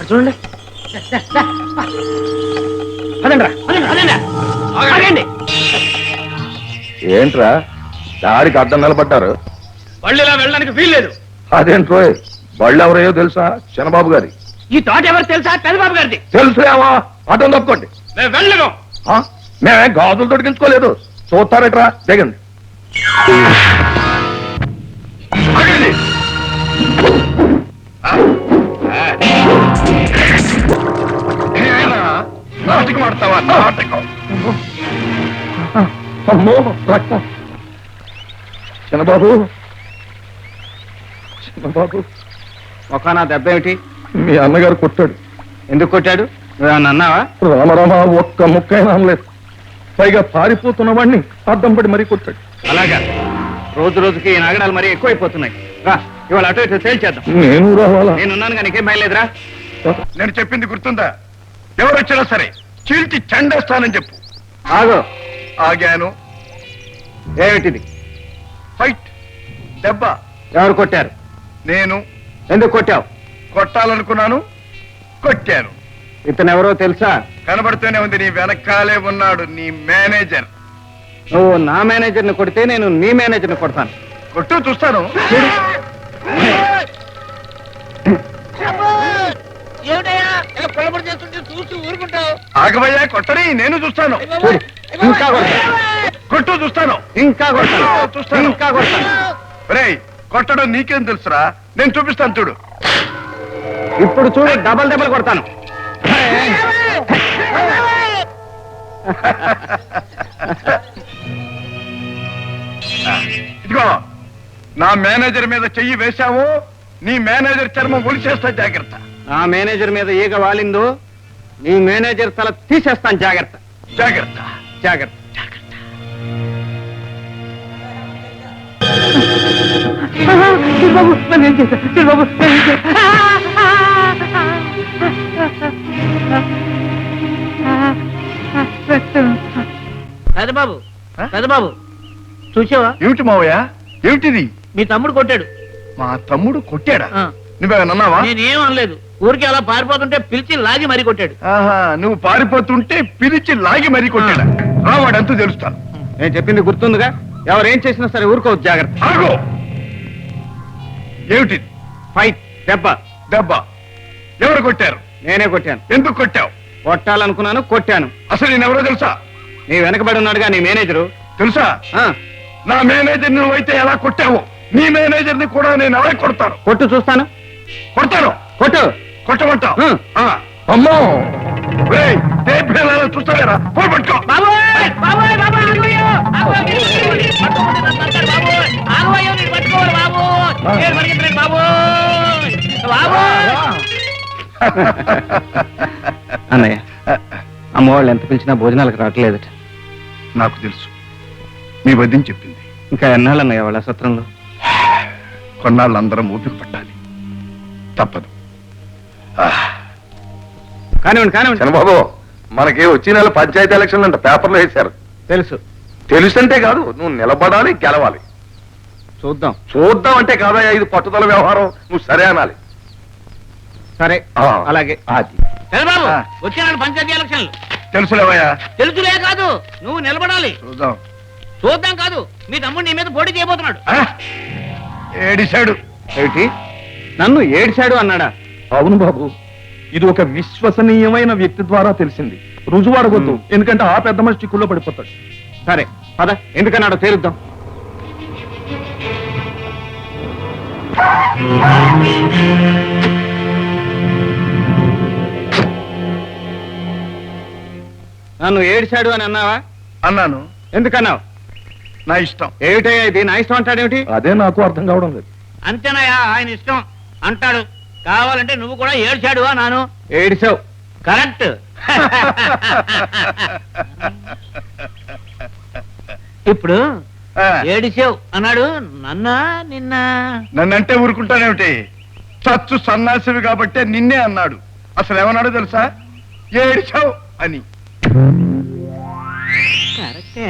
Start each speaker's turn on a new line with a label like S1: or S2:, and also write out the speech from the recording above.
S1: చూడండి.
S2: ఏంట్రా దారికి అడ్డం నిలబడ్డారు?
S1: బళ్ళిలా వెళ్ళడానికి వీల్లేదు.
S2: అదేంట్రో బళ్ళు ఎవరయ్యో తెలుసా? చిన్నబాబు గారి.
S1: ఈ తోట ఎవరు తెలుసా? పెద్దబాబు గారిది.
S2: తెలుసులేవా? అడ్డం తప్పుకోండి.
S1: మేము వెళ్ళను.
S2: మేమే గాజులు తొడిగించుకోలేదు. చూస్తారట్రా దిగండి. నాటకం ఆడతావా? నాటకం. అమ్మో రక్తం. చిన్నబాబు, చిన్నబాబు.
S1: ఒకనా దెబ్బ ఏమిటి?
S2: మీ అన్నగారు కొట్టాడు.
S1: ఎందుకు కొట్టాడు? నువ్వేమన్నా అన్నావా?
S2: రామరామ ఒక్క ముక్కైనా అనలేదు. పైగా పారిపోతున్న వాడిని అద్దం పడి మరీ కొట్టాడు.
S1: అలాగా? రోజు రోజుకి ఈ నాగడాలు మరీ ఎక్కువైపోతున్నాయి. రా, ఇవాళ అటు ఇటు తేల్చేద్దాం.
S2: నేను రావాలా?
S1: నేనున్నాను కానీ నీకేం భయలేదురా?
S2: నేను చెప్పింది గుర్తుందా? ఎవరు వచ్చినా సరే చీల్చి చెండేస్తానని చెప్పు.
S1: ఆగో.
S2: ఆగాను.
S1: ఏమిటిది?
S2: ఫైట్. దెబ్బ.
S1: ఎవరు కొట్టారు?
S2: నేను.
S1: ఎందుకు కొట్టావు?
S2: కొట్టాలనుకున్నాను, కొట్టాను.
S1: ఇతను ఎవరో తెలుసా?
S2: కనబడుతూనే ఉంది. నీ వెనకాలే ఉన్నాడు నీ మేనేజర్.
S1: నువ్వు నా మేనేజర్ని కొడితే నేను నీ మేనేజర్ని కొడతాను.
S2: కొట్టు చూస్తాను. ఆగవయ్యా, కొట్టని నేను చూస్తాను.
S1: ఇంకా కొడతాను.
S2: కొట్టు చూస్తాను.
S1: ఇంకా కొడతాను.
S2: చూస్తాను.
S1: ఇంకా కొడతాను.
S2: రేయ్, కొట్టడం నీకేం తెలుసురా? నేను చూపిస్తాను చూడు.
S1: ఇప్పుడు చూడు, డబల్ డబల్ కొడతాను.
S2: ఇదిగో, నా మేనేజర్ మీద చెయ్యి వేశావు, నీ మేనేజర్ చర్మం ఒలిచేస్తా. జాగ్రత్త.
S1: నా మేనేజర్ మీద ఈగ వాలిందో నీ మేనేజర్ తల తీసేస్తాను. జాగ్రత్త.
S2: జాగ్రత్త.
S1: జాగ్రత్త.
S3: పెద్దబాబు, పెద్దబాబు చూసావా?
S2: ఏమిటి మావయ్య? ఏమిటిది?
S3: మీ తమ్ముడు కొట్టాడు.
S2: మా తమ్ముడు కొట్టాడా? నువ్వేమన్నావా?
S3: నేనేం అనలేదు. ఊరికి అలా పారిపోతుంటే పిలిచి లాగి మరీ కొట్టాడు.
S2: ఆహా, నువ్వు పారిపోతుంటే పిలిచి లాగి మరీ కొట్టాడా? రావాడంతూ తెలుస్తాను.
S1: నేను చెప్పింది గుర్తుందిగా? ఎవరేం చేసినా సరే ఊరుకోవద్దు. జాగ్రత్త.
S2: ఆగో. ఏమిటిది?
S1: ఫైట్. దెబ్బ.
S2: దెబ్బ. ఎవరు కొట్టారు?
S1: నేనే కొట్టాను.
S2: ఎందుకు కొట్టావు?
S1: కొట్టాలనుకున్నాను, కొట్టాను.
S2: అసలు నేనెవరో తెలుసా?
S1: నీ వెనకబడి ఉన్నాడుగా నీ మేనేజరు.
S2: తెలుసా? నా మేనేజర్ నువ్వైతే ఎలా కొట్టావు, నీ మేనేజర్ ని కూడా నేను అలా కొడతాను.
S1: కొట్టు చూస్తాను.
S2: కొడతాను.
S1: కొట్టు.
S2: కొట్టమంటావు? అమ్మో, చూస్తావేరా? ఫోన్ పట్టుకో.
S1: అన్నయ్య, అమ్మవాళ్ళు ఎంత పిలిచినా భోజనాలకు రావట్లేదట.
S2: నాకు తెలుసు, మీ వదిన చెప్పింది.
S1: ఇంకా ఎన్నాళ్ళన్నయ్య వాళ్ళ సత్రంలో?
S2: కొన్నాళ్ళు అందరం ఓపిక పట్టాలి. తప్పదు.
S1: కానివ్వండి, కానివ్వండి.
S2: చంద్రబాబు, మనకి వచ్చే నెల పంచాయతీ ఎలక్షన్లు అంట, పేపర్లో వేశారు.
S1: తెలుసు.
S2: తెలుసంటే కాదు, నువ్వు నిలబడాలి, గెలవాలి.
S1: చూద్దాం.
S2: చూద్దాం అంటే కాదయ్యా, ఇది పట్టుదల వ్యవహారం. నువ్వు సరే అనాలి.
S1: సరే, అలాగే.
S2: అది
S3: పెద్దబాబు, వచ్చాను పంచాయతీ ఎలక్షన్లు.
S2: తెలుసులేవయ్యా.
S3: తెలుసులే కాదు, నువ్వు నిలబడాలి.
S2: చూద్దాం.
S3: చూద్దాం కాదు, మీ తమ్ముడు నీ మీద పోటీ చేయబోతున్నాడు.
S2: ఏడిశాడు.
S1: ఏమిటి? నన్ను ఏడ్చాడు అన్నాడా?
S2: అవును బాబు, ఇది ఒక విశ్వసనీయమైన వ్యక్తి ద్వారా తెలిసింది. రుజువు అడగొద్దు, ఎందుకంటే ఆ పెద్ద మనిషి చిక్కుల్లో పడిపోతాడు.
S1: సరే పద, ఎందుకన్నాడో తేలుద్దాం. నన్ను ఏడ్చాడు అని అన్నావా?
S2: అన్నాను.
S1: ఎందుకన్నావు?
S2: నా ఇష్టం.
S1: ఏమిటయ్యా ఇది? నా ఇష్టం అంటాడేమిటి?
S2: అదే నాకు అర్థం కావడం లేదు.
S3: అంతేనాయా, ఆయన ఇష్టం అంటాడు. కావాలంటే నువ్వు కూడా ఏడ్చాడు అన్నాను.
S1: ఏడిచావు.
S3: కరెక్ట్. ఇప్పుడు ఏడిసావు అన్నాడు.
S2: నన్నంటే ఊరుకుంటానేమిటి? చచ్చు సన్నాసివి కాబట్టే నిన్నే అన్నాడు. అసలు ఏమన్నాడు తెలుసా? ఏడిచావు అని.